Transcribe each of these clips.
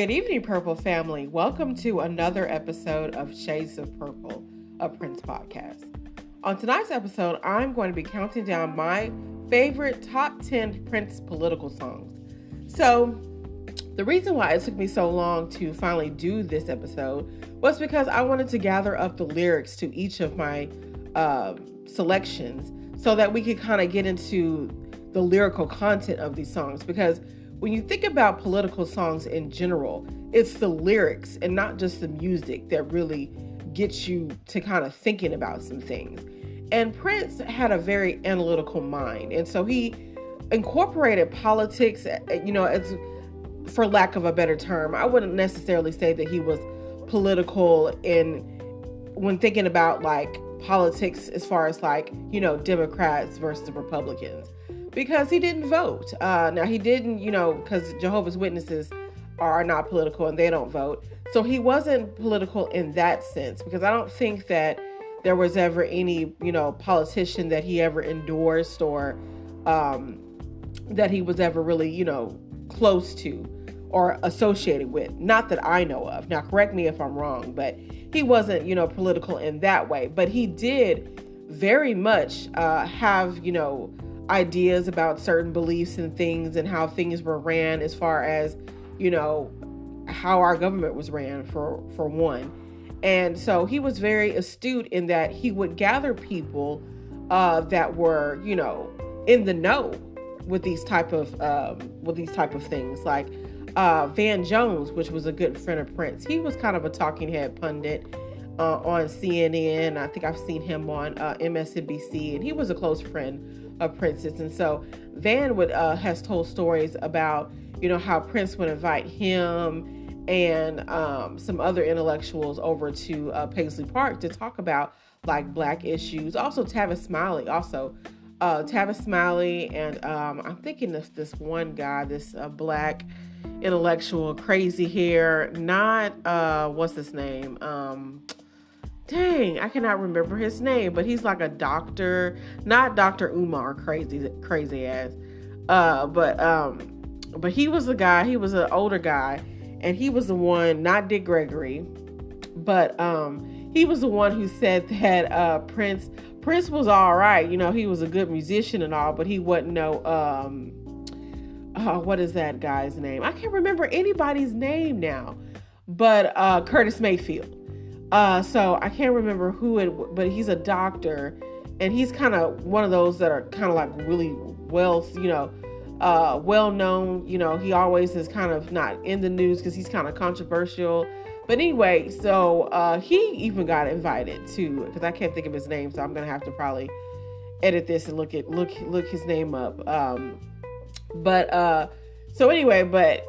Good evening, Purple family. Welcome to another episode of Shades of Purple, a Prince podcast. On tonight's episode, I'm going to be counting down my favorite top 10 Prince political songs. So, the reason why it took me so long to finally do this episode was because I wanted to gather up the lyrics to each of my selections so that we could kind of get into the lyrical content of these songs. Because when you think about political songs in general, it's the lyrics and not just the music that really gets you to kind of thinking about some things. And Prince had a very analytical mind. And so he incorporated politics, as, for lack of a better term. I wouldn't necessarily say that he was political when thinking about like politics as far as Democrats versus Republicans. Because he didn't vote. Now he didn't, because Jehovah's Witnesses are not political and they don't vote. So he wasn't political in that sense, because I don't think that there was ever any, politician that he ever endorsed or that he was ever really, close to or associated with. Not that I know of. Now, correct me if I'm wrong, but he wasn't, political in that way. But he did very much have, ideas about certain beliefs and things and how things were ran as far as, how our government was ran for one. And so he was very astute in that he would gather people that were, in the know with these type of things. Like Van Jones, which was a good friend of Prince. He was kind of a talking head pundit on CNN. I think I've seen him on MSNBC, and he was a close friend of Prince's. And so Van has told stories about, how Prince would invite him and some other intellectuals over to Paisley Park to talk about like Black issues. Also Tavis Smiley, and I'm thinking of this one guy, this Black intellectual, crazy hair, not what's his name? Dang, I cannot remember his name, but he's like a doctor, not Dr. Umar, crazy ass. But he was the guy, he was an older guy, and he was the one, not Dick Gregory, but he was the one who said that Prince was all right. He was a good musician and all, but he wasn't what is that guy's name? I can't remember anybody's name now, but Curtis Mayfield. So I can't remember but he's a doctor, and he's kind of one of those that are kind of like really well known. He always is kind of not in the news because he's kind of controversial. But anyway, so he even got invited to, because I can't think of his name, so I'm gonna have to probably edit this and look his name up. But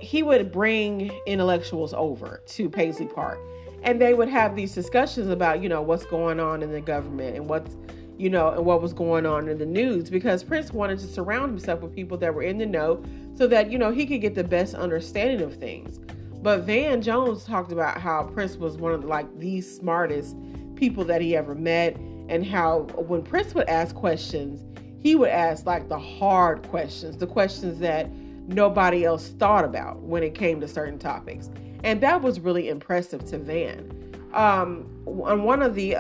he would bring intellectuals over to Paisley Park. And they would have these discussions about, what's going on in the government and and what was going on in the news, because Prince wanted to surround himself with people that were in the know so that, he could get the best understanding of things. But Van Jones talked about how Prince was one of the smartest people that he ever met, and how when Prince would ask questions, he would ask like the hard questions, the questions that nobody else thought about when it came to certain topics. And that was really impressive to Van. On one of the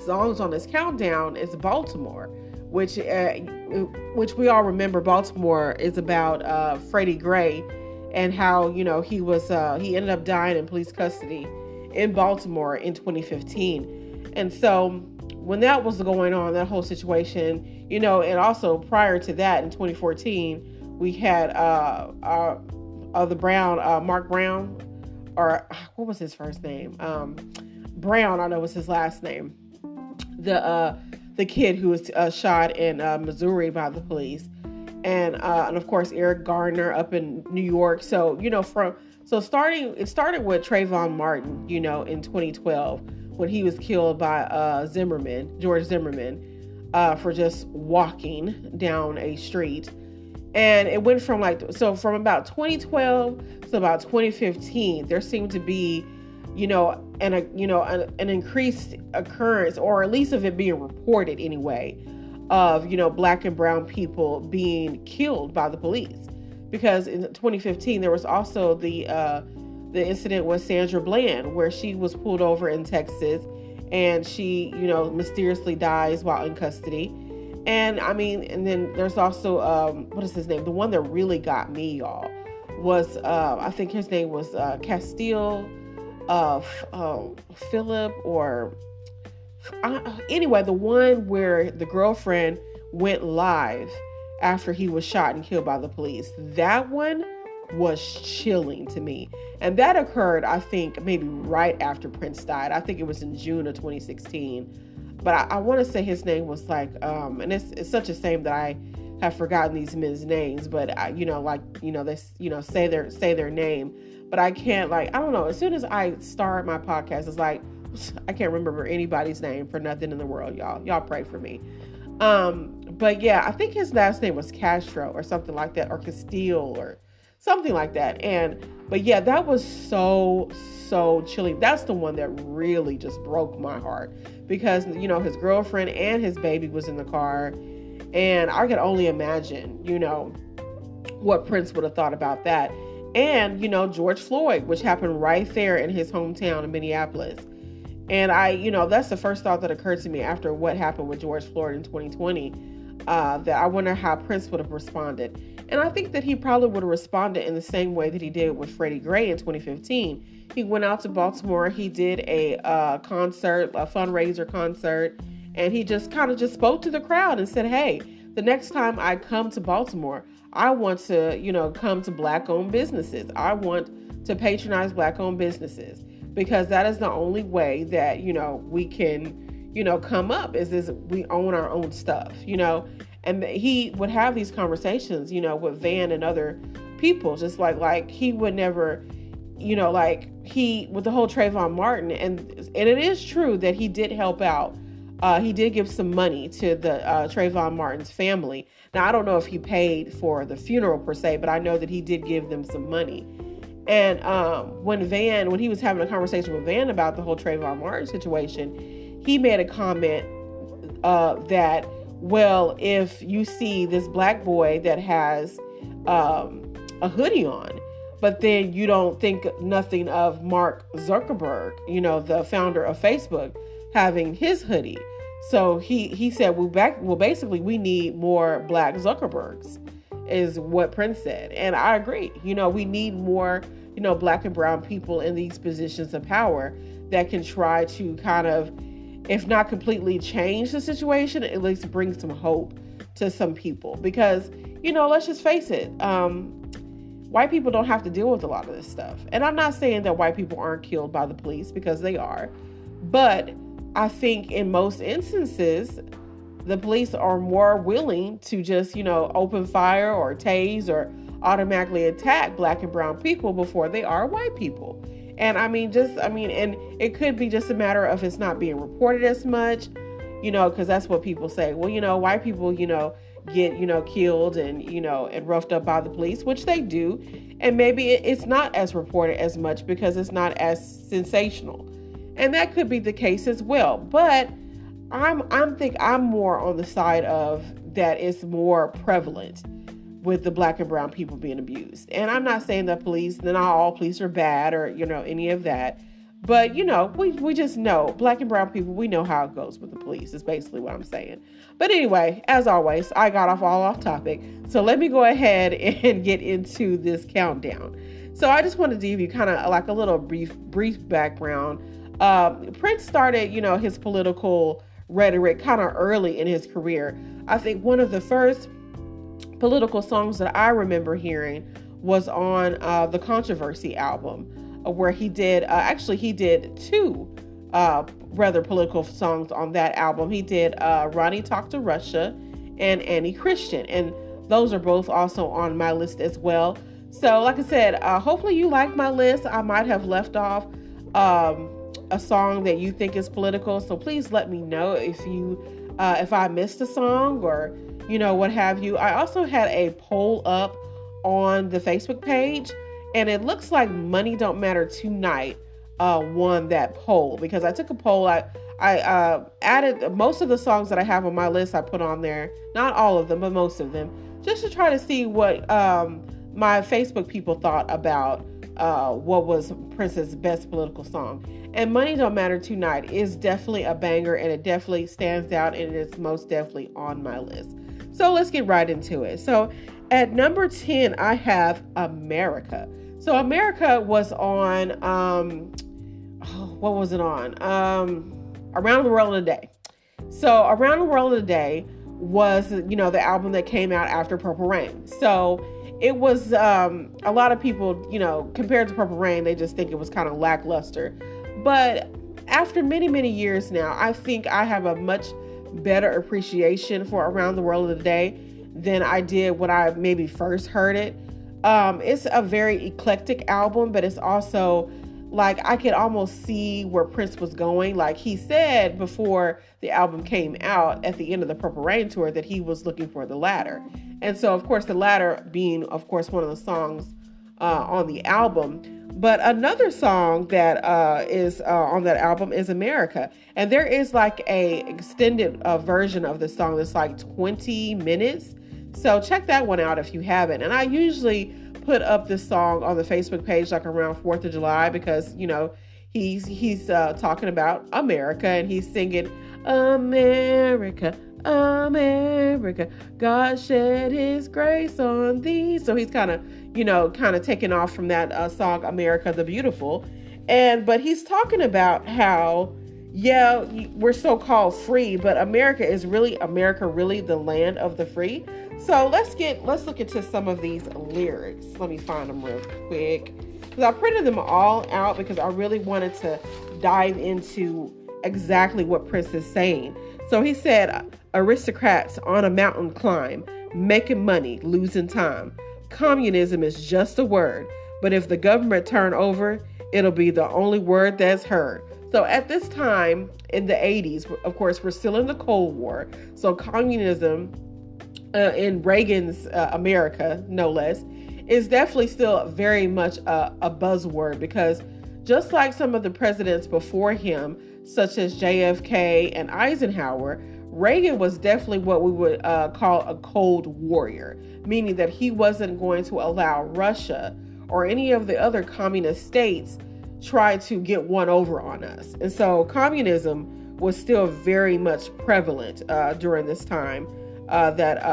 songs on this countdown is Baltimore, which we all remember. Baltimore is about Freddie Gray and how, he ended up dying in police custody in Baltimore in 2015. And so when that was going on, that whole situation, and also prior to that in 2014, we had Mark Brown, or what was his first name? Brown, I know was his last name. The kid who was shot in Missouri by the police, and of course Eric Gardner up in New York. So it started with Trayvon Martin, in 2012 when he was killed by George Zimmerman, for just walking down a street. And it went from from about 2012 to about 2015, there seemed to be, an increased occurrence, or at least of it being reported anyway, of, Black and brown people being killed by the police. Because in 2015, there was also the the incident with Sandra Bland, where she was pulled over in Texas and she, mysteriously dies while in custody. And I mean, and then there's also, what is his name? The one that really got me, y'all, was, I think his name was Castile, Philip, or anyway, the one where the girlfriend went live after he was shot and killed by the police. That one was chilling to me. And that occurred, I think, maybe right after Prince died. I think it was in June of 2016. But I want to say his name was like, and it's such a shame that I have forgotten these men's names, but they, say their name, but I can't, I don't know. As soon as I start my podcast, it's like, I can't remember anybody's name for nothing in the world, y'all. Y'all pray for me. But yeah, I think his last name was Castro or something like that, or Castile or something like that. But yeah, that was so chilling. That's the one that really just broke my heart, because, his girlfriend and his baby was in the car. And I could only imagine, what Prince would have thought about that. And, George Floyd, which happened right there in his hometown in Minneapolis. And that's the first thought that occurred to me after what happened with George Floyd in 2020, that I wonder how Prince would have responded. And I think that he probably would have responded in the same way that he did with Freddie Gray in 2015. He went out to Baltimore. He did a concert, a fundraiser concert, and he just spoke to the crowd and said, hey, the next time I come to Baltimore, I want to, come to Black-owned businesses. I want to patronize Black-owned businesses, because that is the only way that, we can, come up is we own our own stuff, and he would have these conversations, with Van and other people, just like he would never, with the whole Trayvon Martin. And it is true that he did help out. He did give some money to the Trayvon Martin's family. Now, I don't know if he paid for the funeral per se, but I know that he did give them some money. And when he was having a conversation with Van about the whole Trayvon Martin situation, he made a comment that, well, if you see this Black boy that has a hoodie on, but then you don't think nothing of Mark Zuckerberg, the founder of Facebook, having his hoodie. So he said, well, basically, we need more Black Zuckerbergs, is what Prince said. And I agree. We need more, Black and brown people in these positions of power that can try to kind of, if not completely change the situation, at least bring some hope to some people. Because, let's just face it, white people don't have to deal with a lot of this stuff. And I'm not saying that white people aren't killed by the police, because they are. But I think in most instances, the police are more willing to just, open fire or tase or automatically attack Black and brown people before they are white people. And and it could be just a matter of it's not being reported as much, because that's what people say. Well, white people, get, killed and roughed up by the police, which they do. And maybe it's not as reported as much because it's not as sensational. And that could be the case as well. But I'm more on the side of that it's more prevalent with the Black and brown people being abused. And I'm not saying that not all police are bad or, any of that. But, we just know Black and brown people, we know how it goes with the police is basically what I'm saying. But anyway, as always, I got off topic. So let me go ahead and get into this countdown. So I just wanted to give you kind of like a little brief background. Prince started, his political rhetoric kind of early in his career. I think one of the first political songs that I remember hearing was on the Controversy album, where he did two rather political songs on that album. He did Ronnie Talk to Russia and Annie Christian, and those are both also on my list as well. So like I said, hopefully you like my list. I might have left off a song that you think is political, so please let me know if I missed a song or what have you. I also had a poll up on the Facebook page, and it looks like Money Don't Matter Tonight won that poll, because I took a poll. I added most of the songs that I have on my list. I put on there, not all of them, but most of them, just to try to see what my Facebook people thought about what was Prince's best political song. And Money Don't Matter Tonight is definitely a banger, and it definitely stands out, and it's most definitely on my list. So let's get right into it. So at number 10, I have America. So America was on, what was it on? Around the World in a Day. So Around the World in a Day was, the album that came out after Purple Rain. So it was, a lot of people, compared to Purple Rain, they just think it was kind of lackluster. But after many, many years now, I think I have a much better appreciation for Around the World in a Day than I did when I maybe first heard it. It's a very eclectic album, but it's also like I could almost see where Prince was going. Like he said before the album came out at the end of the Purple Rain tour that he was looking for the ladder. And so, of course, the ladder being, of course, one of the songs on the album. But another song that is on that album is America. And there is like a extended version of the song that's like 20 minutes. So check that one out if you haven't. And I usually put up this song on the Facebook page like around 4th of July because, he's talking about America and he's singing America, America, God shed his grace on thee. So he's kind of taking off from that song, America the Beautiful. But he's talking about how, we're so-called free, but America really the land of the free. So let's look into some of these lyrics. Let me find them real quick, because I printed them all out because I really wanted to dive into exactly what Prince is saying. So he said, aristocrats on a mountain climb, making money, losing time. Communism is just a word, but if the government turn over, it'll be the only word that's heard. So at this time in the 80s, of course, we're still in the Cold War. So communism in Reagan's America, no less, is definitely still very much a buzzword, because just like some of the presidents before him, such as JFK and Eisenhower, Reagan was definitely what we would call a cold warrior, meaning that he wasn't going to allow Russia or any of the other communist states try to get one over on us. And so communism was still very much prevalent during this time that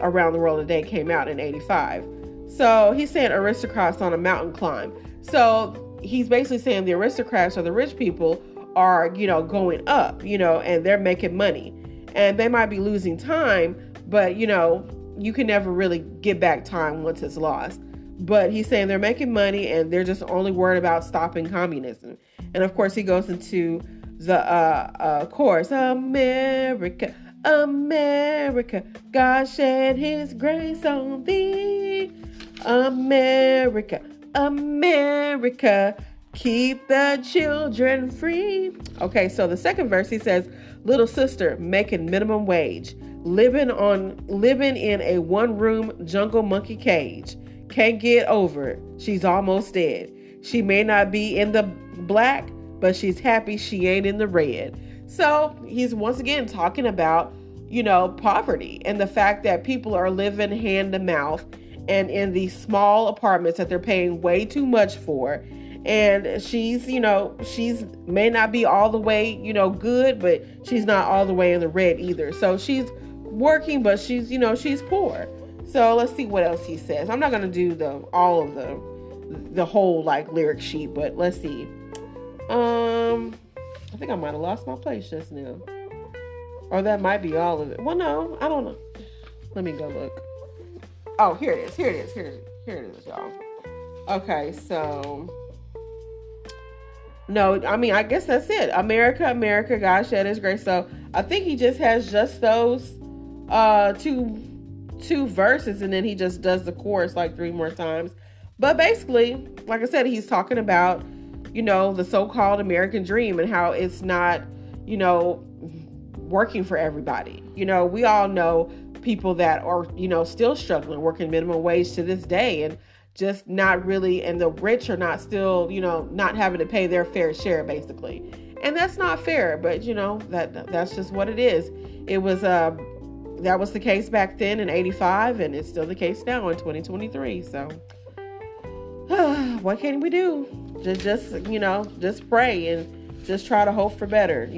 Around the World in a Day came out in 85. So he's saying aristocrats on a mountain climb. So he's basically saying the aristocrats or the rich people are, going up, and they're making money. And they might be losing time, but, you can never really get back time once it's lost. But he's saying they're making money and they're just only worried about stopping communism. And of course, he goes into the chorus, America, America, God shed his grace on thee. America, America, keep the children free. Okay, so the second verse, he says, little sister making minimum wage, living in a one-room jungle monkey cage. Can't get over it. She's almost dead. She may not be in the black, but she's happy she ain't in the red. So he's once again talking about, poverty and the fact that people are living hand to mouth and in these small apartments that they're paying way too much for. And she's may not be all the way, good, but she's not all the way in the red either. So she's working, but she's poor. So let's see what else he says. I'm not going to do the whole lyric sheet, but let's see. I think I might have lost my place just now. Or that might be all of it. Well, no, I don't know. Let me go look. Oh, here it is, y'all. Okay, so no, I guess that's it. America, America, God shed his grace. So I think he just has just those two verses, and then he just does the chorus like 3 more times. But basically, like I said, he's talking about, the so-called American dream and how it's not, working for everybody. We all know people that are, still struggling, working minimum wage to this day, and just not really, and the rich are not still, not having to pay their fair share, basically. And that's not fair, but that's just what it is. It was, that was the case back then in 85, and it's still the case now in 2023. So what can we do? Just pray and just try to hope for better.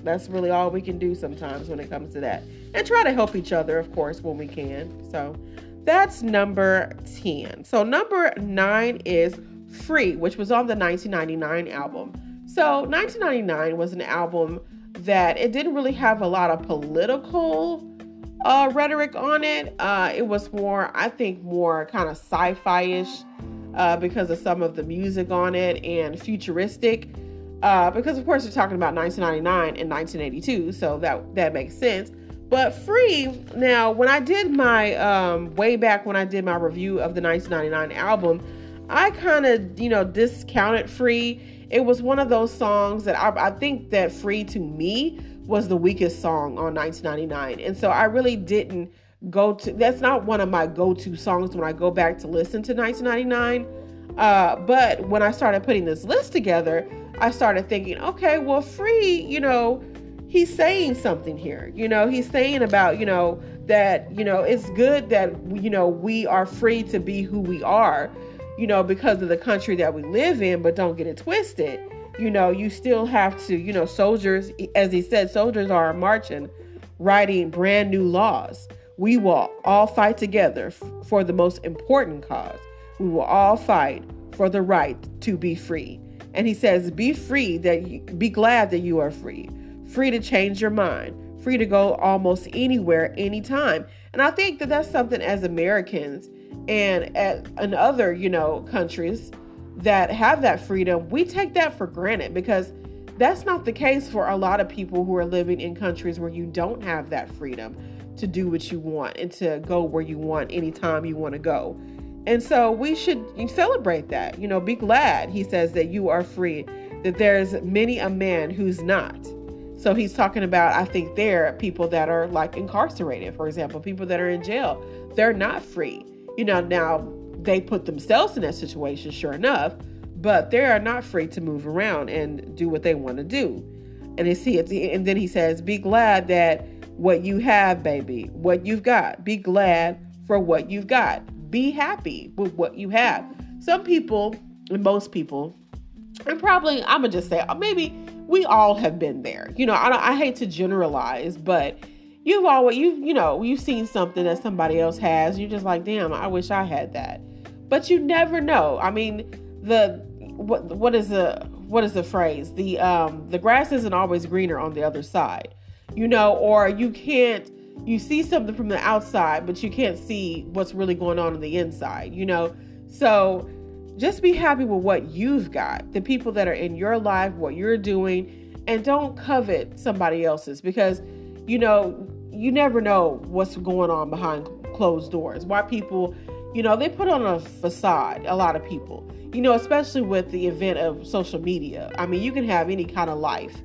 That's really all we can do sometimes when it comes to that. And try to help each other, of course, when we can. So that's number 10. So number 9 is Free, which was on the 1999 album. So 1999 was an album that it didn't really have a lot of political rhetoric on it. It was more kind of sci-fi-ish because of some of the music on it, and futuristic. Because of course we're talking about 1999 and 1982, so that makes sense. But Free, now when I did my way back when I did my review of the 1999 album, I kind of discounted Free. It was one of those songs that I think that Free to me was the weakest song on 1999, and so I really didn't that's not one of my go-to songs when I go back to listen to 1999. But when I started putting this list together, I started thinking, okay, well, Free, he's saying something here. He's saying about, that, it's good that, we are free to be who we are, because of the country that we live in, but don't get it twisted. You still have to, soldiers, as he said, soldiers are marching, writing brand new laws. We will all fight together for the most important cause. We will all fight for the right to be free. And he says, be glad that you are free. Free to change your mind. Free to go almost anywhere, anytime. And I think that that's something as Americans and in other, countries that have that freedom, we take that for granted, because that's not the case for a lot of people who are living in countries where you don't have that freedom to do what you want and to go where you want anytime you want to go. And so we should celebrate that, be glad, he says, that you are free, that there's many a man who's not. So he's talking about, I think there are people that are like incarcerated, for example, people that are in jail. They're not free. Now they put themselves in that situation, sure enough, but they are not free to move around and do what they want to do. And then he says, be glad that what you have, baby, what you've got, be glad for what you've got. Be happy with what you have. Some people, and most people, and probably, I'm going to just say, maybe we all have been there. I hate to generalize, but you've seen something that somebody else has. You're just like, damn, I wish I had that. But you never know. I mean, what is the phrase? The grass isn't always greener on the other side, or you see something from the outside, but you can't see what's really going on the inside, So just be happy with what you've got, the people that are in your life, what you're doing, and don't covet somebody else's, because, you never know what's going on behind closed doors. Why people, they put on a facade, a lot of people, especially with the event of social media. I mean, you can have any kind of life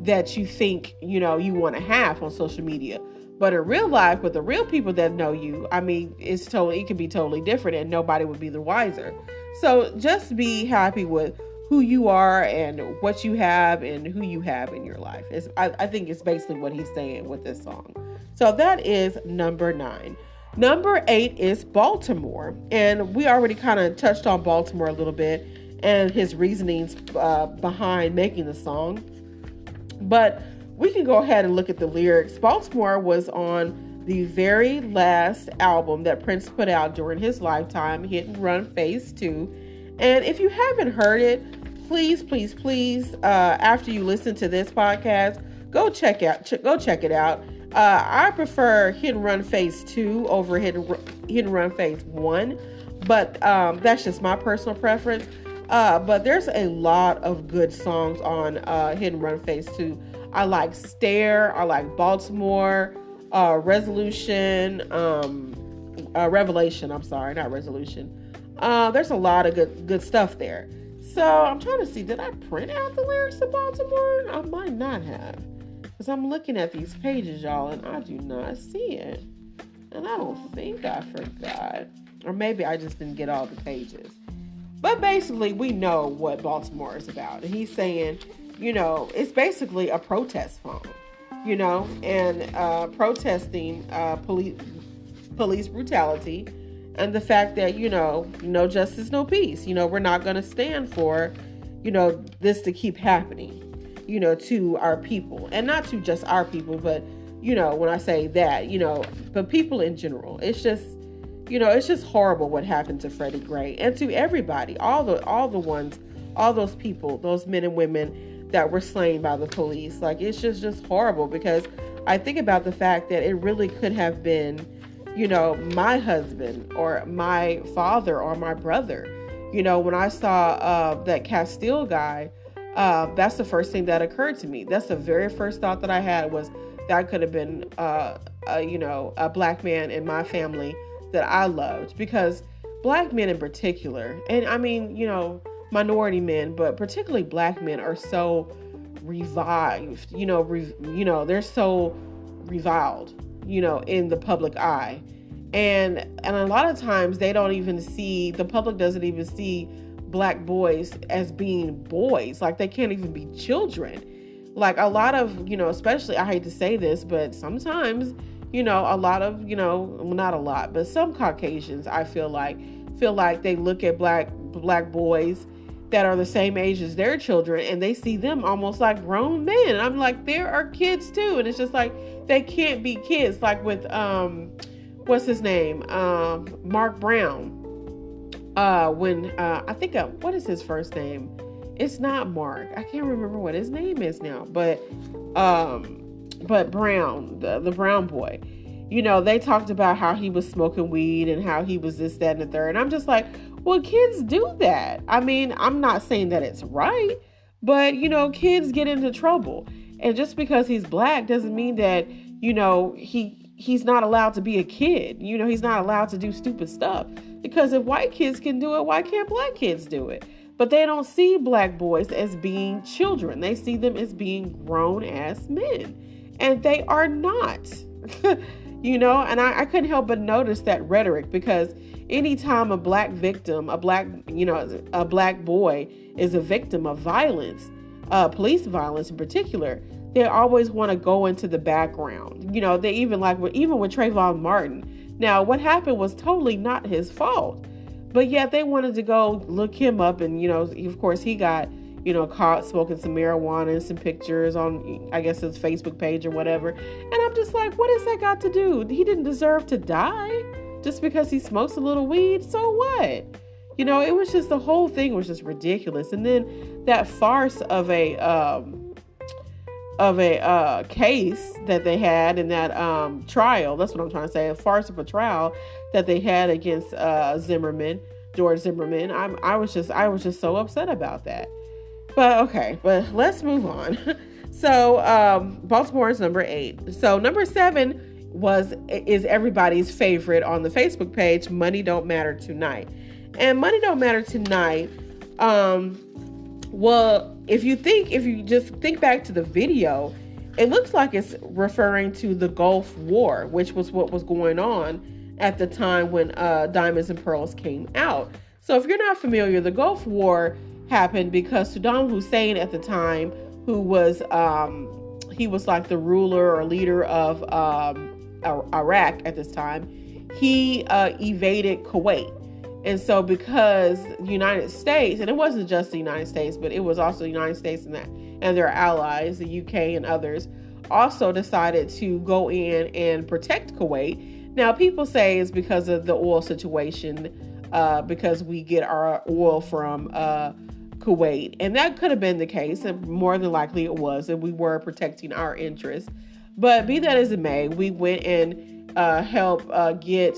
that you think, you want to have on social media. But in real life, with the real people that know you, I mean, it can be totally different, and nobody would be the wiser. So just be happy with who you are and what you have and who you have in your life. I think it's basically what he's saying with this song. So that is number 9. Number 8 is Baltimore. And we already kind of touched on Baltimore a little bit and his reasonings behind making the song. But we can go ahead and look at the lyrics. Baltimore was on the very last album that Prince put out during his lifetime, Hit and Run Phase 2. And if you haven't heard it, please, after you listen to this podcast, go check it out. I prefer Hit and Run Phase 2 over Hit and Run Phase 1, but that's just my personal preference. But there's a lot of good songs on Hit and Run Phase 2. I like Stare, I like Baltimore, Revelation, I'm sorry, not Resolution. There's a lot of good stuff there. So I'm trying to see, did I print out the lyrics of Baltimore? I might not have, because I'm looking at these pages, y'all, and I do not see it. And I don't think I forgot. Or maybe I just didn't get all the pages. But basically, we know what Baltimore is about. And he's saying, it's basically a protest song, and protesting police brutality and the fact that, no justice, no peace. We're not going to stand for, this to keep happening, to our people, and not to just our people, but, when I say that, but people in general. It's just horrible what happened to Freddie Gray and to everybody, all those people, those men and women that were slain by the police. Like, it's just horrible, because I think about the fact that it really could have been, my husband or my father or my brother. When I saw that Castile guy, that's the first thing that occurred to me. That's the very first thought that I had, was that could have been, a black man in my family that I loved, because black men in particular, and I mean, minority men, but particularly black men, are so revived, they're so reviled, in the public eye. And a lot of times the public doesn't even see black boys as being boys. Like, they can't even be children. Like, a lot of, especially, I hate to say this, but sometimes, a lot of, not a lot, but some Caucasians, I feel like they look at black boys that are the same age as their children, and they see them almost like grown men. And I'm like, there are kids too. And it's just like, they can't be kids. Like with, what's his name? Mark Brown. What is his first name? It's not Mark. I can't remember what his name is now, but Brown, the Brown boy, they talked about how he was smoking weed and how he was this, that, and the third. And I'm just like, well, kids do that. I mean, I'm not saying that it's right, but, kids get into trouble. And just because he's black doesn't mean that, he's not allowed to be a kid. He's not allowed to do stupid stuff. Because if white kids can do it, why can't black kids do it? But they don't see black boys as being children. They see them as being grown-ass men. And they are not. And I couldn't help but notice that rhetoric, because anytime a black victim, a black boy is a victim of violence, police violence in particular, they always want to go into the background. They even with Trayvon Martin. Now, what happened was totally not his fault, but yet they wanted to go look him up, and of course he got caught smoking some marijuana and some pictures on, I guess, his Facebook page or whatever. And I'm just like, what has that got to do? He didn't deserve to die just because he smokes a little weed. So what? It was just, the whole thing was just ridiculous. And then that farce of a case that they had in that trial. That's what I'm trying to say. A farce of a trial that they had against George Zimmerman. I was just so upset about that. But let's move on. So Baltimore is number 8. So number 7 is everybody's favorite on the Facebook page, Money Don't Matter Tonight. And Money Don't Matter Tonight, well, if you just think back to the video, it looks like it's referring to the Gulf War, which was what was going on at the time when Diamonds and Pearls came out. So if you're not familiar, the Gulf War happened because Saddam Hussein at the time, who was he was like the ruler or leader of Iraq at this time, he evaded Kuwait. And so because the United States, and it wasn't just the United States, but it was also the United States and their allies, the UK and others, also decided to go in and protect Kuwait. Now, people say it's because of the oil situation, because we get our oil from Kuwait. And that could have been the case, and more than likely it was, and we were protecting our interests. But be that as it may, we went and helped get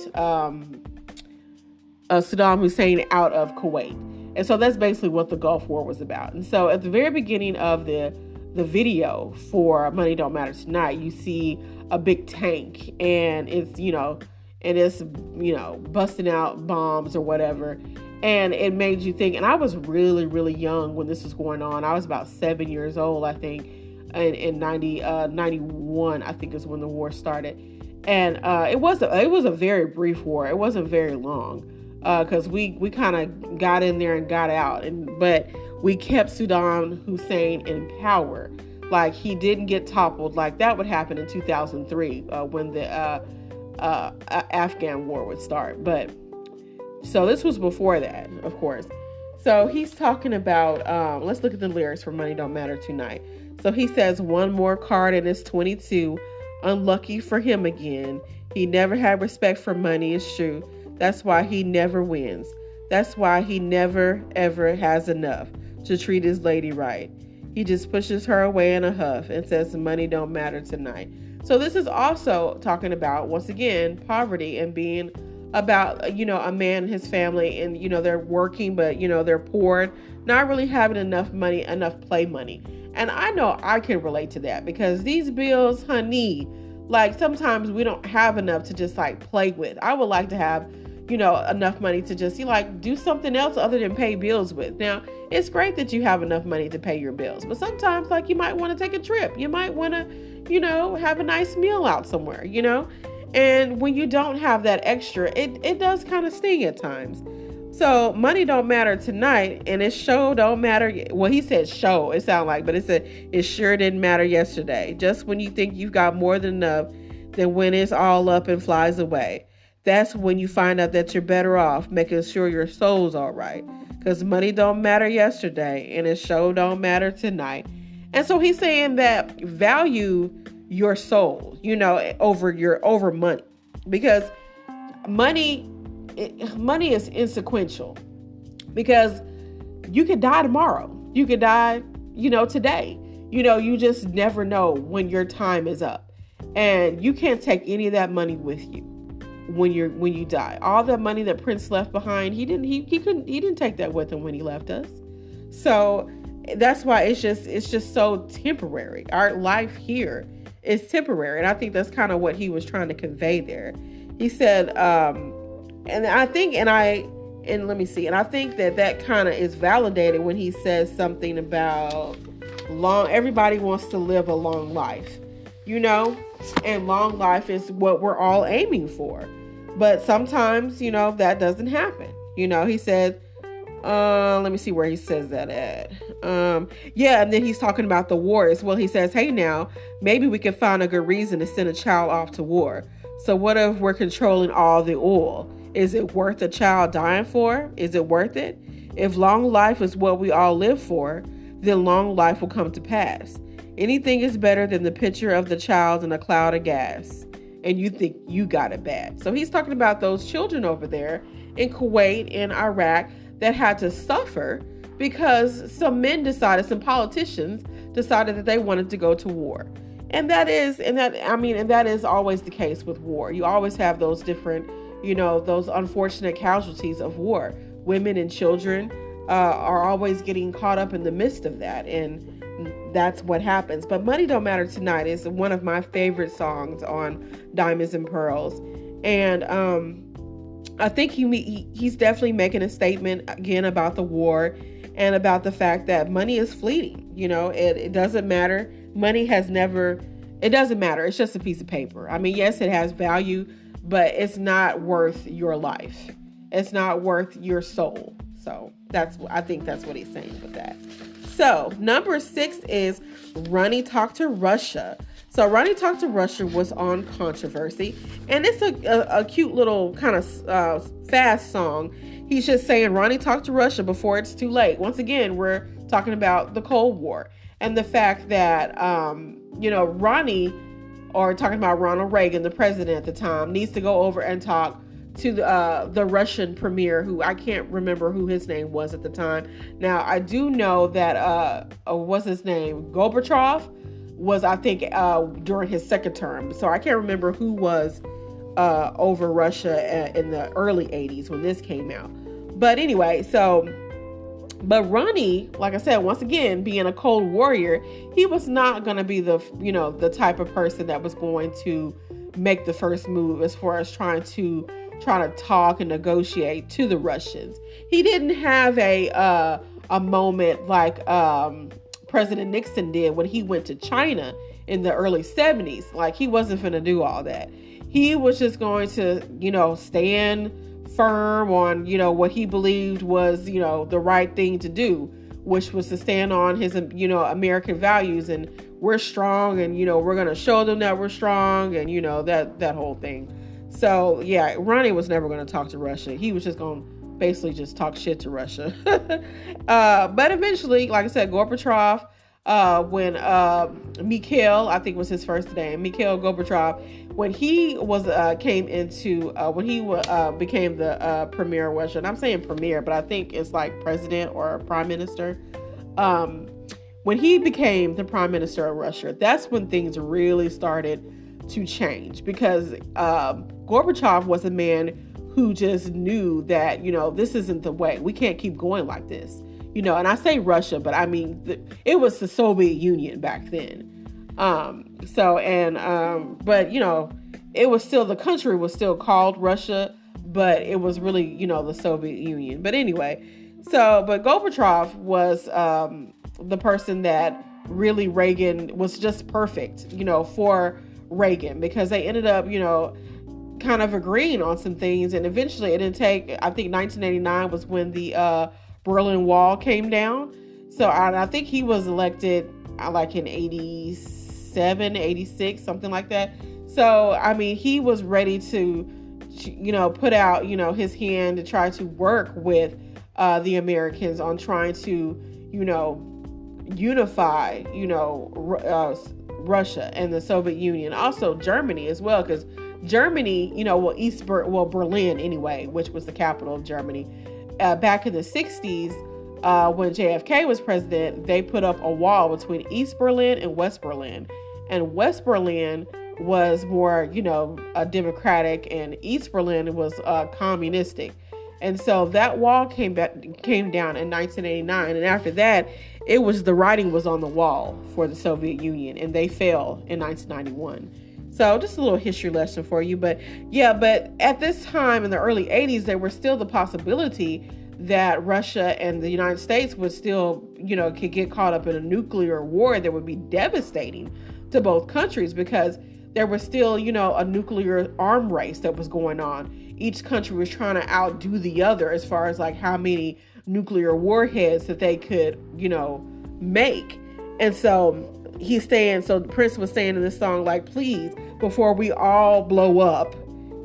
Saddam Hussein out of Kuwait. And so that's basically what the Gulf War was about. And so at the very beginning of the video for Money Don't Matter Tonight, you see a big tank, and it's busting out bombs or whatever. And it made you think, and I was really, really young when this was going on. I was about 7 years old, I think, in 91, I think is when the war started. And it was a very brief war. It wasn't very long, because we kind of got in there and got out. But we kept Saddam Hussein in power. Like, he didn't get toppled. Like, that would happen in 2003 when the Afghan war would start. But So this was before that, of course. So he's talking about, let's look at the lyrics for Money Don't Matter Tonight. So he says, one more card and it's 22. Unlucky for him again. He never had respect for money, it's true. That's why he never wins. That's why he never, ever has enough to treat his lady right. He just pushes her away in a huff and says money don't matter tonight. So this is also talking about, once again, poverty and being about, a man and his family and, they're working, but, they're poor, not really having enough money, enough play money. And I know I can relate to that because these bills, honey, like sometimes we don't have enough to just like play with. I would like to have, enough money to just do something else other than pay bills with. Now, it's great that you have enough money to pay your bills, but sometimes you might want to take a trip. You might want to, have a nice meal out somewhere, and when you don't have that extra, it does kind of sting at times. So money don't matter tonight, and it sure don't matter. Well, he said show, it sounded like, but it said it sure didn't matter yesterday. Just when you think you've got more than enough, then when it's all up and flies away, that's when you find out that you're better off making sure your soul's all right. Because money don't matter yesterday, and it sure don't matter tonight. And so he's saying that value your soul, over money, because money is insequential, because you could die tomorrow. You could die, today. You just never know when your time is up, and you can't take any of that money with you when you die. All that money that Prince left behind, he didn't take that with him when he left us. So that's why it's just so temporary. Our life here is temporary, and I think that's kind of what he was trying to convey there. He said, and I think that kind of is validated when he says something about everybody wants to live a long life, and long life is what we're all aiming for. But sometimes, that doesn't happen. He said, let me see where he says that at. And then he's talking about the war as well. He says, hey, now, maybe we can find a good reason to send a child off to war. So what if we're controlling all the oil? Is it worth a child dying for? Is it worth it? If long life is what we all live for, then long life will come to pass. Anything is better than the picture of the child in a cloud of gas, and you think you got it bad. So he's talking about those children over there in Kuwait and Iraq that had to suffer because some politicians decided that they wanted to go to war. And that is always the case with war. You always have those different, those unfortunate casualties of war. Women and children are always getting caught up in the midst of that. And that's what happens. But Money Don't Matter Tonight is one of my favorite songs on Diamonds and Pearls. And I think he's definitely making a statement again about the war and about the fact that money is fleeting. It doesn't matter. Money it doesn't matter. It's just a piece of paper. I mean, yes, it has value, but it's not worth your life. It's not worth your soul. So I think that's what he's saying with that. So number 6 is Ronnie Talk to Russia. So Ronnie Talk to Russia was on Controversy, and it's a cute little kind of fast song. He's just saying, Ronnie, talk to Russia before it's too late. Once again, we're talking about the Cold War and the fact that, Ronnie, or talking about Ronald Reagan, the president at the time, needs to go over and talk to the Russian premier, who I can't remember who his name was at the time. Now, I do know that, what's his name? Gorbachev was, I think, during his second term. So I can't remember who was over Russia in the early 80s when this came out. But anyway, but Ronnie, like I said, once again, being a Cold Warrior, he was not going to be the type of person that was going to make the first move as far as trying to talk and negotiate to the Russians. He didn't have a moment like President Nixon did when he went to China in the early 70s. Like, he wasn't going to do all that. He was just going to, stand firm on, what he believed was, the right thing to do, which was to stand on his, American values, and we're strong, and, we're going to show them that we're strong, and, that whole thing. So yeah, Ronnie was never going to talk to Russia. He was just going to basically just talk shit to Russia. But eventually, like I said, Gorbachev, when Mikhail, I think was his first name, Mikhail Gorbachev, when he was came into when he became the premier of Russia, and I'm saying premier, but I think it's like president or prime minister. When he became the prime minister of Russia, that's when things really started to change, because Gorbachev was a man who just knew that, this isn't the way. We can't keep going like this. And I say Russia, but I mean, it was the Soviet Union back then. But, it was still, the country was still called Russia, but it was really, the Soviet Union. But anyway, but Gorbachev was the person that really Reagan was just perfect, for Reagan, because they ended up, kind of agreeing on some things. And eventually it didn't take, I think 1989 was when the Berlin Wall came down. So I think he was elected like in 87, 86, something like that. So, I mean, he was ready to put out, his hand to try to work with the Americans on trying to, unify, Russia and the Soviet Union, also Germany as well, because Germany, Berlin anyway, which was the capital of Germany, back in the 60s, when JFK was president, they put up a wall between East Berlin and West Berlin. And West Berlin was more, democratic, and East Berlin was communistic. And so that wall came down in 1989. And after that, the writing was on the wall for the Soviet Union, and they fell in 1991. So just a little history lesson for you. But at this time in the early 80s, there was still the possibility that Russia and the United States would still, could get caught up in a nuclear war that would be devastating to both countries, because there was still, a nuclear arm race that was going on. Each country was trying to outdo the other as far as like how many nuclear warheads that they could, make. And so Prince was saying in this song, like, please, before we all blow up,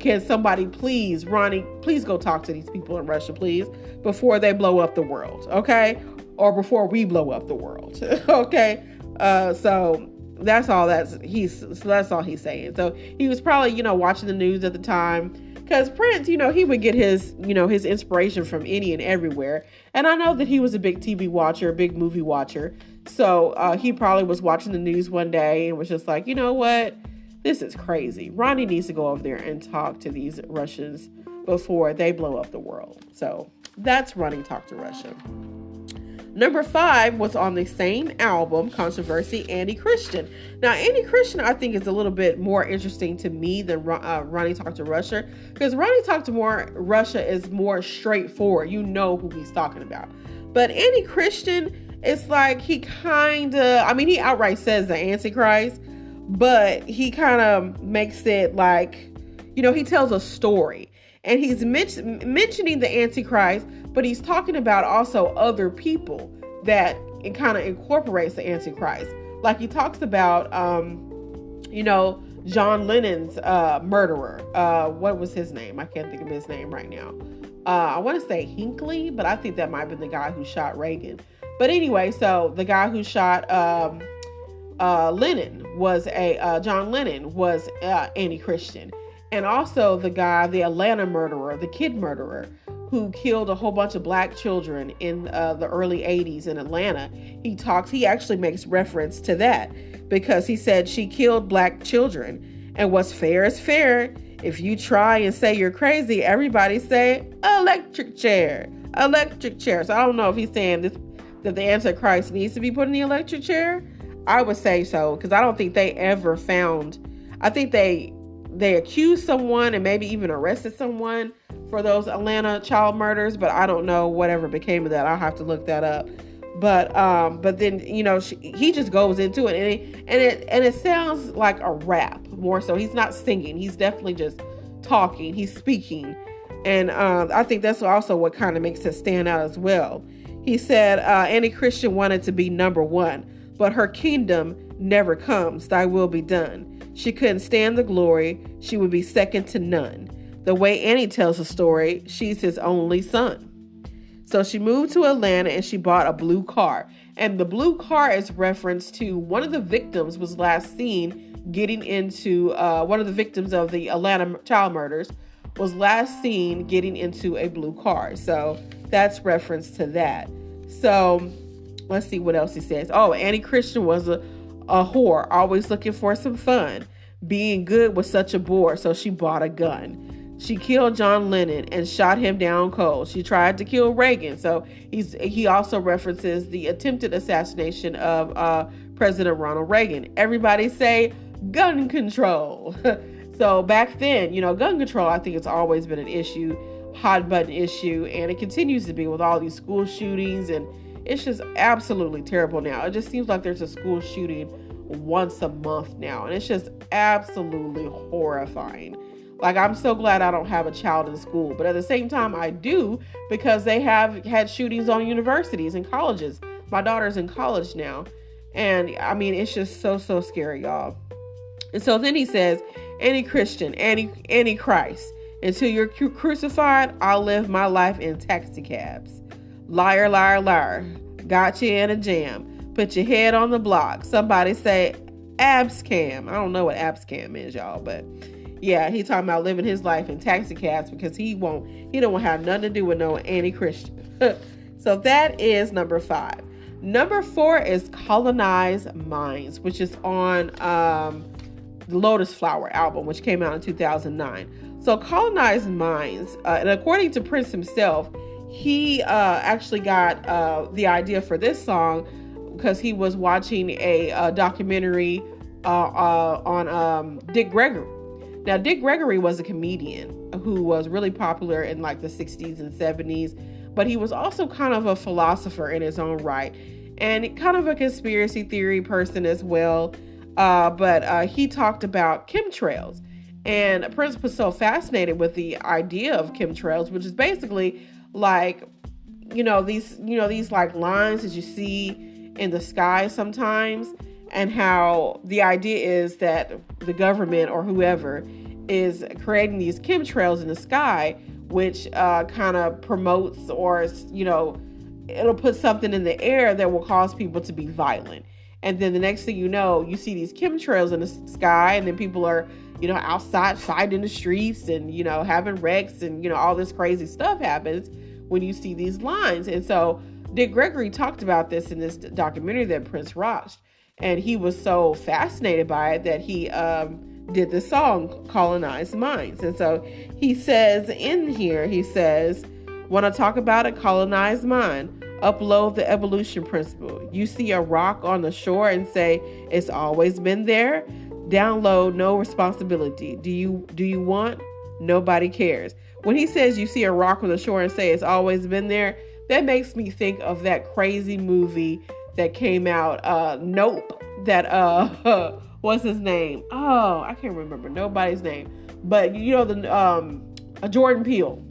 can somebody please, Ronnie, please go talk to these people in Russia, please, before they blow up the world, okay? Or before we blow up the world, okay? So that's all he's saying. So he was probably, watching the news at the time, because Prince, he would get his, his inspiration from any and everywhere. And I know that he was a big TV watcher, a big movie watcher. So he probably was watching the news one day and was just like, you know what? This is crazy. Ronnie needs to go over there and talk to these Russians before they blow up the world. So that's Ronnie Talk to Russia. Number 5 was on the same album, Controversy, Annie Christian. Now, Annie Christian, I think, is a little bit more interesting to me than Ronnie Talk to Russia, because Ronnie Talk to Russia is more straightforward. You know who he's talking about. But Annie Christian, it's like he outright says the Antichrist, but he kind of makes it like, he tells a story. And he's mentioning the Antichrist, but he's talking about also other people that it kind of incorporates the Antichrist. Like he talks about, John Lennon's murderer. What was his name? I can't think of his name right now. I want to say Hinckley, but I think that might have been the guy who shot Reagan. But anyway, so the guy who shot Lennon was John Lennon was Annie Christian. And also the Atlanta murderer, the kid murderer, who killed a whole bunch of black children in the early 80s in Atlanta. He actually makes reference to that, because he said she killed black children. And what's fair is fair. If you try and say you're crazy, everybody say electric chair. So I don't know if he's saying that the Antichrist needs to be put in the electric chair. I would say so, because I don't think they ever found, I think they accused someone and maybe even arrested someone for those Atlanta child murders, but I don't know whatever became of that. I'll have to look that up. But then, he just goes into it, and it sounds like a rap more so. He's not singing. He's definitely just talking. He's speaking. And I think that's also what kind of makes it stand out as well. He said, Annie Christian wanted to be number one, but her kingdom never comes. Thy will be done. She couldn't stand the glory. She would be second to none. The way Annie tells the story, she's his only son. So she moved to Atlanta and she bought a blue car. And the blue car is reference to one of the victims was last seen getting into, one of the victims of the Atlanta child murders was last seen getting into a blue car. So that's reference to that. So let's see what else he says. Oh, Annie Christian was a whore, always looking for some fun. Being good was such a bore, so she bought a gun. She killed John Lennon and shot him down cold. She tried to kill Reagan. So he also references the attempted assassination of President Ronald Reagan. Everybody say gun control. So back then, gun control, I think it's always been an issue, hot button issue, and it continues to be with all these school shootings, and it's just absolutely terrible now. It just seems like there's a school shooting once a month now, and it's just absolutely horrifying. Like, I'm so glad I don't have a child in school, but at the same time I do, because they have had shootings on universities and colleges. My daughter's in college now, and I mean, it's just so scary, y'all. And so then he says, Annie Christian, Annie Christ, until you're crucified, I'll live my life in taxi cabs. Liar, liar, liar, got you in a jam, put your head on the block. Somebody say abscam. I don't know what abscam is, y'all, but yeah, he talking about living his life in taxi cabs because he don't have nothing to do with no Annie Christian. So that is number 5. Number 4 is Colonize Minds, which is on the Lotus Flower album, which came out in 2009. So Colonize Minds, and according to Prince himself, he actually got the idea for this song because he was watching a documentary on Dick Gregory. Now, Dick Gregory was a comedian who was really popular in like the 60s and 70s, but he was also kind of a philosopher in his own right, and kind of a conspiracy theory person as well. But he talked about chemtrails, and Prince was so fascinated with the idea of chemtrails, which is basically like, these like lines that you see in the sky sometimes, and how the idea is that the government or whoever is creating these chemtrails in the sky, which kind of promotes, or, it'll put something in the air that will cause people to be violent. And then the next thing you know, you see these chemtrails in the sky, and then people are, outside fighting in the streets and, having wrecks, and, all this crazy stuff happens when you see these lines. And so Dick Gregory talked about this in this documentary that Prince watched. And he was so fascinated by it that he did this song, Colonize Minds. And so he says in here, want to talk about a colonized mind? Upload the evolution principle. You see a rock on the shore and say, it's always been there. Download, no responsibility. Do you want? Nobody cares. When he says you see a rock on the shore and say it's always been there, that makes me think of that crazy movie that came out, Nope, that, what's his name? Oh, I can't remember nobody's name, but Jordan Peele,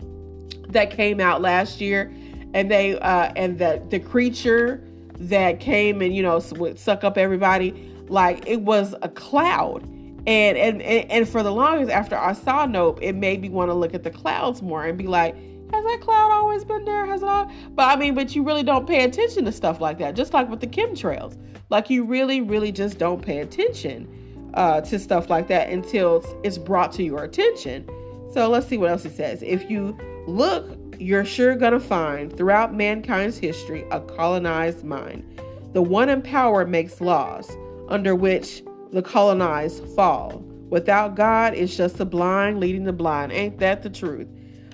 that came out last year, and they, and the creature that came and, would suck up everybody, like it was a cloud. And for the longest after I saw Nope, it made me want to look at the clouds more and be like, has that cloud always been there? Has it all? But you really don't pay attention to stuff like that. Just like with the chemtrails. Like you really, really just don't pay attention to stuff like that until it's brought to your attention. So let's see what else he says. If you look, you're sure gonna find throughout mankind's history a colonized mind. The one in power makes laws under which the colonized fall. Without God, it's just the blind leading the blind. Ain't that the truth?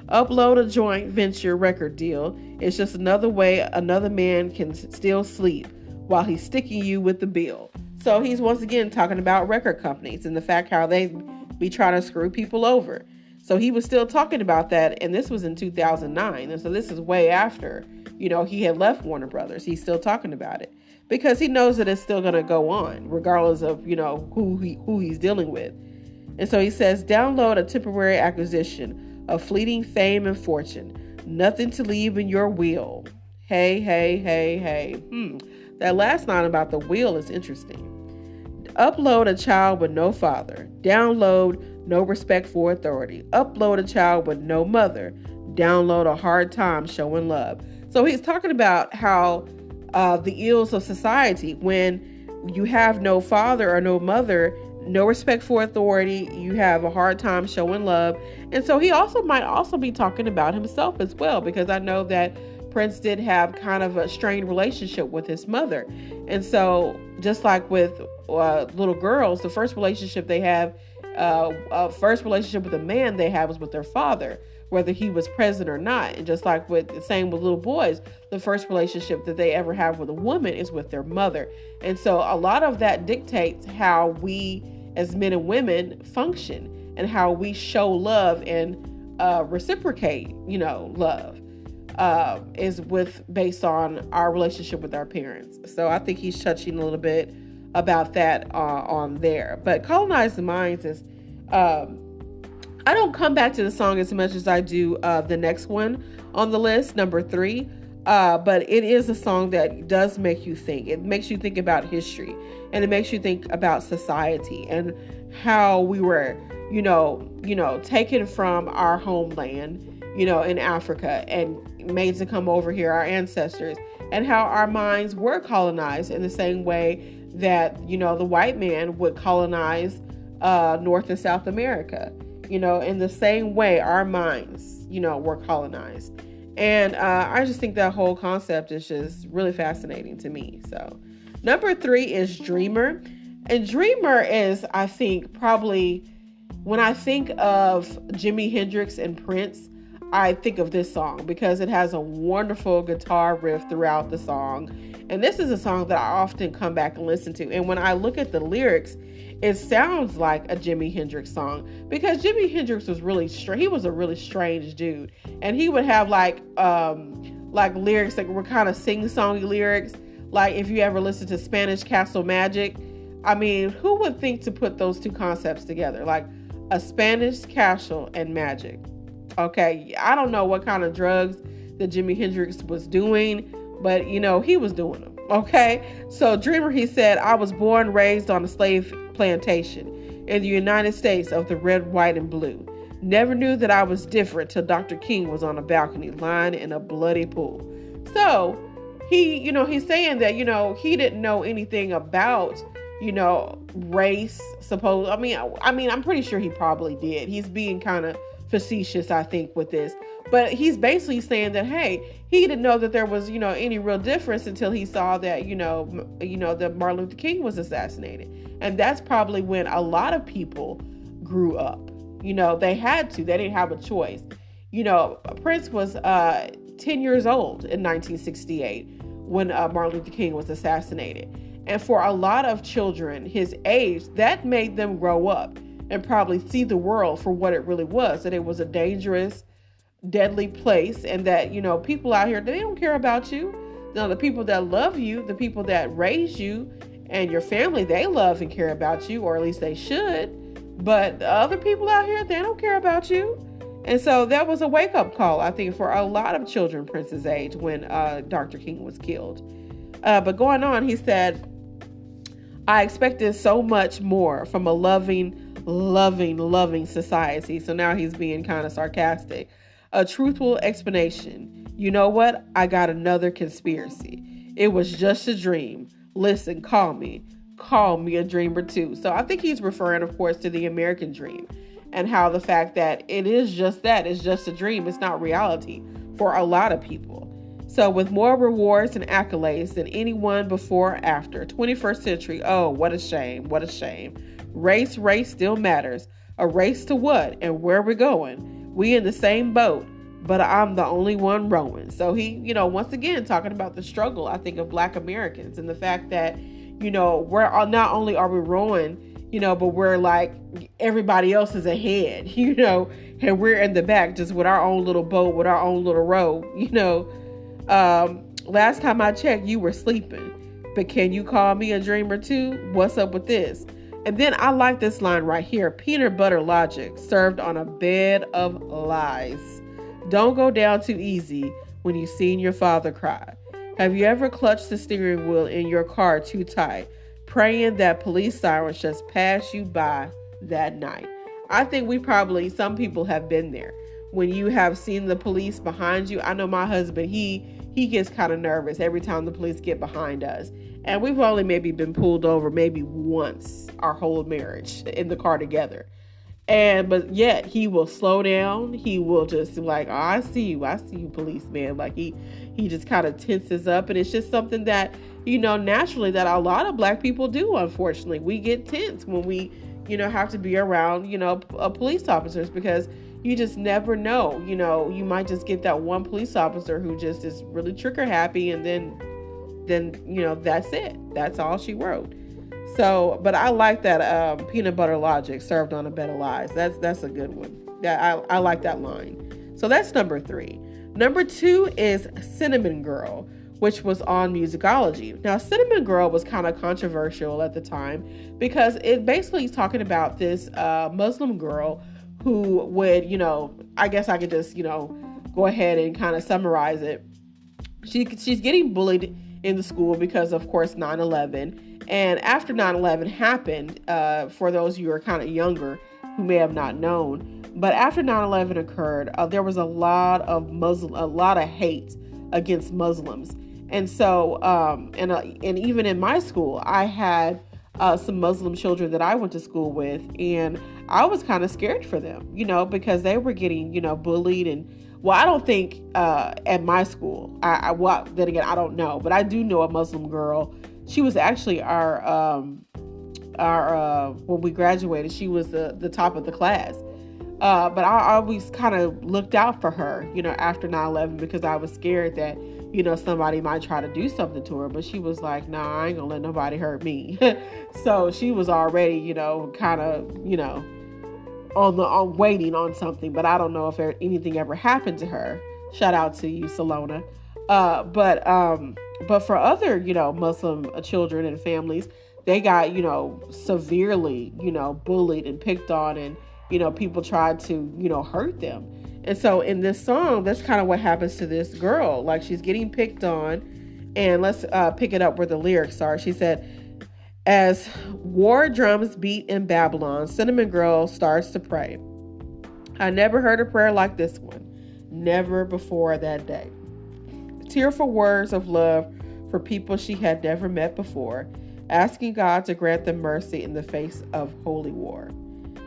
Upload a joint venture record deal. It's just another way another man can still sleep while he's sticking you with the bill. So he's once again talking about record companies and the fact how they be trying to screw people over. So he was still talking about that, and this was in 2009. And so this is way after, he had left Warner Brothers. He's still talking about it because he knows that it's still going to go on regardless of, who he's dealing with. And so he says, download a temporary acquisition of fleeting fame and fortune, nothing to leave in your will. Hey, hey, hey, hey. That last line about the will is interesting. Upload a child with no father. Download no respect for authority. Upload a child with no mother. Download a hard time showing love. So he's talking about how the ills of society, when you have no father or no mother, no respect for authority, you have a hard time showing love. And so he also might also be talking about himself as well, because I know that Prince did have kind of a strained relationship with his mother. And so just like with little girls, the first relationship they have, first relationship with a man they have was with their father, whether he was present or not. And just like with the same with little boys, the first relationship that they ever have with a woman is with their mother. And so a lot of that dictates how we as men and women function and how we show love and reciprocate, love. Is based on our relationship with our parents. So I think he's touching a little bit about that on there. But Colonize the Minds is, I don't come back to the song as much as I do the next one on the list, number 3. But it is a song that does make you think. It makes you think about history, and it makes you think about society and how we were, taken from our homeland, in Africa and made to come over here, our ancestors, and how our minds were colonized in the same way that, the white man would colonize North and South America. In the same way our minds, were colonized. And I just think that whole concept is just really fascinating to me. So number 3 is Dreamer. And Dreamer is, I think, probably, when I think of Jimi Hendrix and Prince, I think of this song because it has a wonderful guitar riff throughout the song. And this is a song that I often come back and listen to. And when I look at the lyrics, it sounds like a Jimi Hendrix song, because Jimi Hendrix was he was a really strange dude. And he would have like lyrics that were kind of sing-songy lyrics. Like if you ever listen to Spanish Castle Magic, I mean, who would think to put those two concepts together? Like a Spanish castle and magic. Okay, I don't know what kind of drugs that Jimi Hendrix was doing, but he was doing them. Okay, so Dreamer, he said, I was born, raised on a slave plantation in the United States of the red, white, and blue. Never knew that I was different till Dr. King was on a balcony lying in a bloody pool. So he, he's saying that, he didn't know anything about, race, I'm pretty sure he probably did. He's being kind of facetious, I think, with this. But he's basically saying that, hey, he didn't know that there was, any real difference until he saw that, that Martin Luther King was assassinated. And that's probably when a lot of people grew up. They had to. They didn't have a choice. Prince was 10 years old in 1968 when Martin Luther King was assassinated. And for a lot of children his age, that made them grow up and probably see the world for what it really was, that it was a dangerous, deadly place, and that, people out here, they don't care about you. Now, the people that love you, the people that raise you and your family, they love and care about you, or at least they should. But the other people out here, they don't care about you. And so that was a wake-up call, I think, for a lot of children Prince's age when Dr. King was killed. But going on, he said, I expected so much more from a loving society. So now he's being kind of sarcastic. A truthful explanation. You know what? I got another conspiracy. It was just a dream. Listen, call me a dreamer too. So I think he's referring, of course, to the American dream and how the fact that it is just that, it's just a dream. It's not reality for a lot of people. So with more rewards and accolades than anyone before or after, 21st century, oh, what a shame. Race still matters. A race to what and where we're going. We in the same boat, but I'm the only one rowing. So he, once again, talking about the struggle, I think, of Black Americans and the fact that, we're not only are we rowing, but we're like everybody else is ahead, and we're in the back just with our own little boat, with our own little row, Last time I checked, you were sleeping, but can you call me a dreamer too? What's up with this? And then I like this line right here. Peanut butter logic served on a bed of lies. Don't go down too easy when you've seen your father cry. Have you ever clutched the steering wheel in your car too tight? praying that police sirens just pass you by that night. I think some people have been there. When you have seen the police behind you, I know my husband, he gets kind of nervous every time the police get behind us. And we've only maybe been pulled over maybe once our whole marriage in the car together. But yet he will slow down. He will just like, oh, I see you, policeman. Like he just kind of tenses up. And it's just something that, naturally that a lot of Black people do, unfortunately. We get tense when we, have to be around, police officers, because you just never know. You might just get that one police officer who just is really trigger happy, and then that's it. That's all she wrote. So, but I like that peanut butter logic served on a bed of lies. That's a good one. I like that line. So that's number 3. Number 2 is Cinnamon Girl, which was on Musicology. Now, Cinnamon Girl was kind of controversial at the time because it basically is talking about this Muslim girl who would, I guess I could just, go ahead and kind of summarize it. She's getting bullied in the school because, of course, 9/11. And after 9/11 happened, for those of you who are kind of younger who may have not known, but after 9/11 occurred, there was a lot of hate against Muslims. And so, and even in my school, I had some Muslim children that I went to school with, and I was kind of scared for them, because they were getting, bullied. And well, I don't think at my school, then again, I don't know, but I do know a Muslim girl. She was actually our when we graduated, she was the top of the class. But I always kind of looked out for her, after 9/11, because I was scared that, somebody might try to do something to her. But she was like, nah, I ain't gonna let nobody hurt me. So she was already, kind of, on waiting on something. But I don't know if anything ever happened to her. Shout out to you, Salona. But for other, Muslim children and families, they got, severely, bullied and picked on, and, people tried to, hurt them. And so in this song, that's kind of what happens to this girl. Like, she's getting picked on. And let's pick it up where the lyrics are. She said, as war drums beat in Babylon, Cinnamon Girl starts to pray. I never heard a prayer like this one. Never before that day. Tearful words of love for people she had never met before, asking God to grant them mercy in the face of holy war.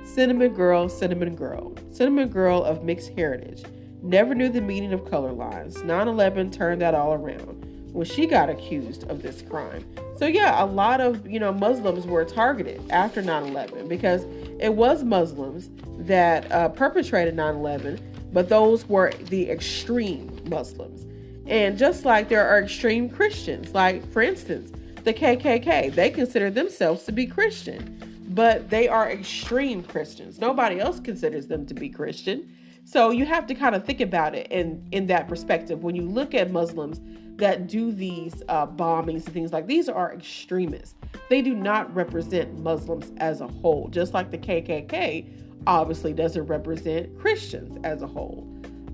Cinnamon Girl, Cinnamon Girl, Cinnamon Girl of mixed heritage, never knew the meaning of color lines. 9/11 turned that all around when she got accused of this crime. So yeah, a lot of, Muslims were targeted after 9/11 because it was Muslims that perpetrated 9/11, but those were the extreme Muslims. And just like there are extreme Christians, like, for instance, the KKK, they consider themselves to be Christian, but they are extreme Christians. Nobody else considers them to be Christian. So you have to kind of think about it in that perspective. When you look at Muslims that do these bombings and things like these are extremists. They do not represent Muslims as a whole, just like the KKK obviously doesn't represent Christians as a whole.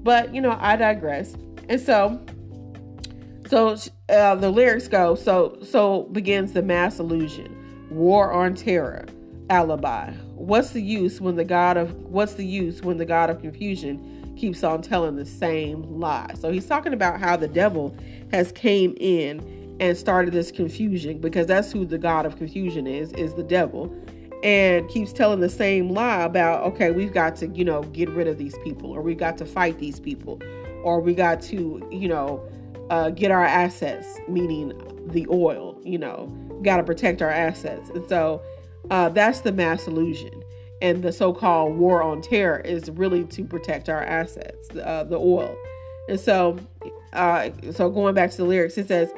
But, I digress. And so the lyrics go, so begins the mass illusion, war on terror, alibi. What's the use when the God of confusion keeps on telling the same lie? So he's talking about how the devil has came in and started this confusion, because that's who the God of confusion is the devil, and keeps telling the same lie about, okay, we've got to, get rid of these people, or we've got to fight these people, or we got to, get our assets, meaning the oil, got to protect our assets. And so that's the mass illusion. And the so-called war on terror is really to protect our assets, the oil. And so going back to the lyrics, it says,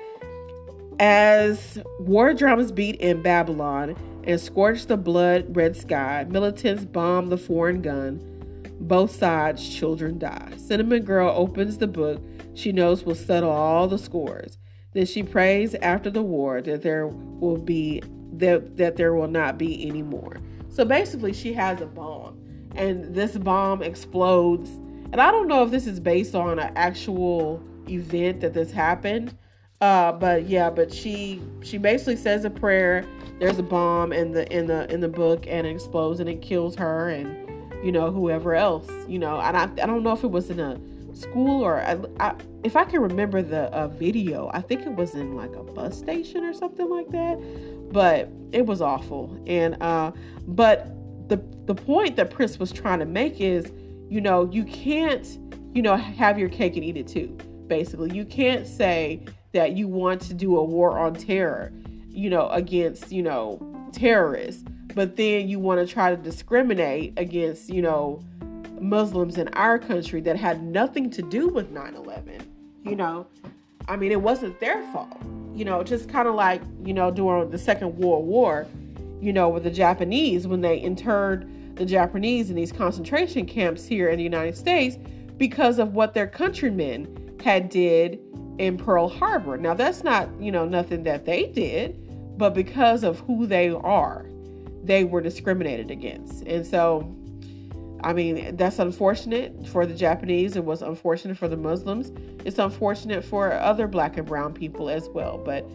as war drums beat in Babylon and scorch the blood-red sky, militants bomb the foreign gun, both sides, children die. Cinnamon Girl opens the book she knows will settle all the scores. Then she prays after the war that there will not be any more. So basically she has a bomb, and this bomb explodes. And I don't know if this is based on an actual event that this happened, But she basically says a prayer. There's a bomb in the book, and it explodes and it kills her and whoever else. And I don't know if it was in a school or if I can remember the video. I think it was in like a bus station or something like that. But it was awful. And but the point that Prince was trying to make is, you can't have your cake and eat it too. Basically, you can't say that you want to do a war on terror, against, terrorists, but then you want to try to discriminate against, Muslims in our country that had nothing to do with 9/11. I mean, it wasn't their fault, just kind of like, during the Second World War, with the Japanese, when they interned the Japanese in these concentration camps here in the United States because of what their countrymen had did in Pearl Harbor. Now, that's not, nothing that they did, but because of who they are, they were discriminated against. And so, I mean, that's unfortunate for the Japanese. It was unfortunate for the Muslims. It's unfortunate for other Black and brown people as well, but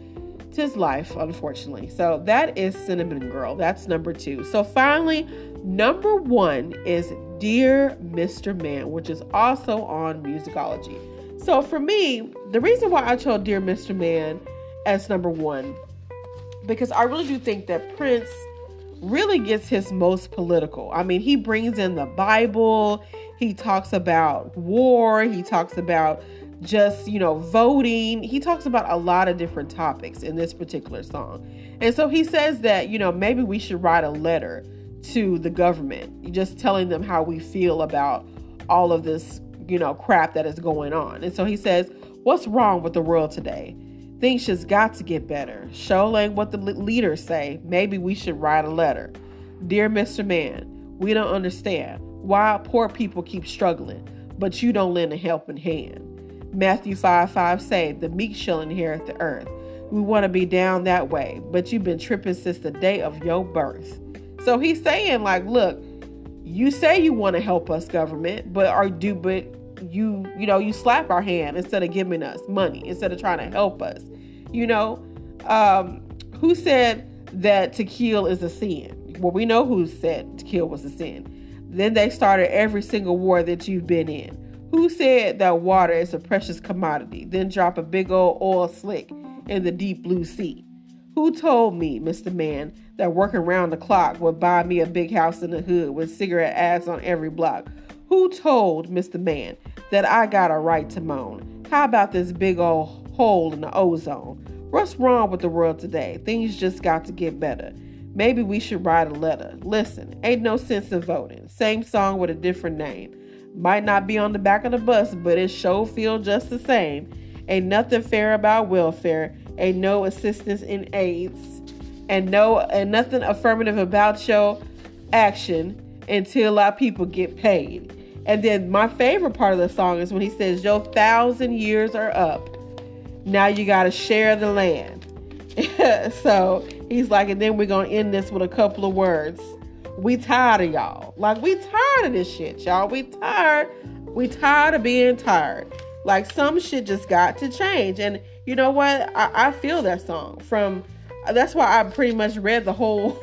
'tis life, unfortunately. So that is Cinnamon Girl. That's number 2. So finally, number 1 is Dear Mr. Man, which is also on Musicology. So for me, the reason why I chose Dear Mr. Man as number 1, because I really do think that Prince really gets his most political. I mean, he brings in the Bible. He talks about war. He talks about just, voting. He talks about a lot of different topics in this particular song. And so he says that, maybe we should write a letter to the government, just telling them how we feel about all of this, crap that is going on. And so he says, what's wrong with the world today? Things just got to get better. Show ain't what the leaders say. Maybe we should write a letter. Dear Mr. Man, we don't understand why poor people keep struggling, but you don't lend a helping hand. Matthew 5:5 say, the meek shall inherit the earth. We want to be down that way, but you've been tripping since the day of your birth. So he's saying, like, look, you say you want to help us, government, but you slap our hand instead of giving us money, instead of trying to help us. Who said that to kill is a sin? Well, we know who said to kill was a sin. Then they started every single war that you've been in. Who said that water is a precious commodity? Then drop a big old oil slick in the deep blue sea. Who told me, Mr. Man, that working around the clock would buy me a big house in the hood with cigarette ads on every block? Who told Mr. Man that I got a right to moan? How about this big old hole in the ozone? What's wrong with the world today? Things just got to get better. Maybe we should write a letter. Listen, ain't no sense in voting. Same song with a different name. Might not be on the back of the bus, but it sure feel just the same. Ain't nothing fair about welfare. Ain't no assistance in AIDS. And nothing affirmative about your action until our people get paid. And then my favorite part of the song is when he says, your 1,000 years are up. Now you got to share the land. So he's like, and then we're going to end this with a couple of words. We tired of y'all. Like, we tired of this shit, y'all. We tired of being tired. Like, some shit just got to change. And you know what? I feel that song that's why I pretty much read the whole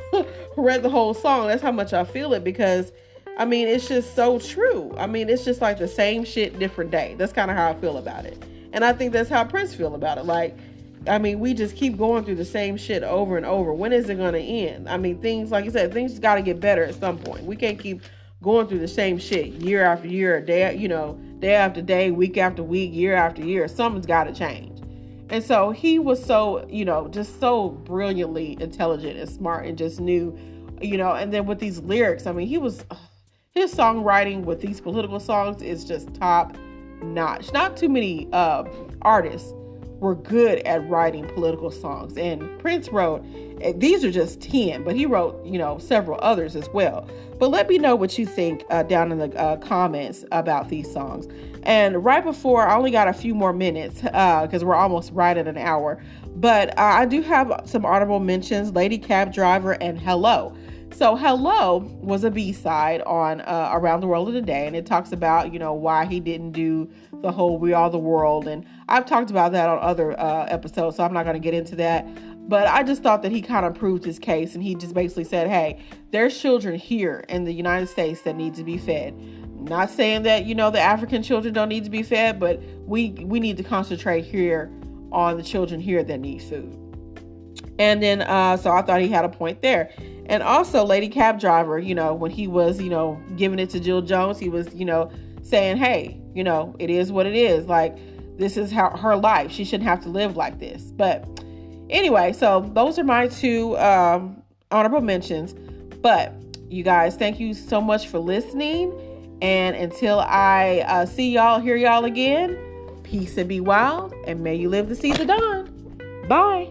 song. That's how much I feel it, because I mean, it's just so true. I mean, it's just like the same shit, different day. That's kind of how I feel about it. And I think that's how Prince feel about it. Like, I mean, we just keep going through the same shit over and over. When is it going to end? I mean, things, like you said, things got to get better at some point. We can't keep going through the same shit year after year, day after day, week after week, year after year. Something's got to change. And so he was so, just so brilliantly intelligent and smart and just knew, and then with these lyrics, I mean, his songwriting with these political songs is just top notch. Not too many artists were good at writing political songs. And Prince wrote, these are just 10, but he wrote, several others as well. But let me know what you think down in the comments about these songs. And right before, I only got a few more minutes because we're almost right at an hour. But I do have some honorable mentions, Lady Cab Driver and Hello. So Hello was a B-side on Around the World in a Day, and it talks about, why he didn't do the whole We Are the World. And I've talked about that on other episodes, so I'm not going to get into that. But I just thought that he kind of proved his case, and he just basically said, hey, there's children here in the United States that need to be fed. Not saying that, the African children don't need to be fed, but we need to concentrate here on the children here that need food. And then, so I thought he had a point there. And also Lady Cab Driver, when he was, giving it to Jill Jones, he was, saying, hey, it is what it is. Like, this is her life. She shouldn't have to live like this. But anyway, so those are my two honorable mentions. But you guys, thank you so much for listening. And until I hear y'all again, peace and be wild, and may you live to see the dawn. Bye.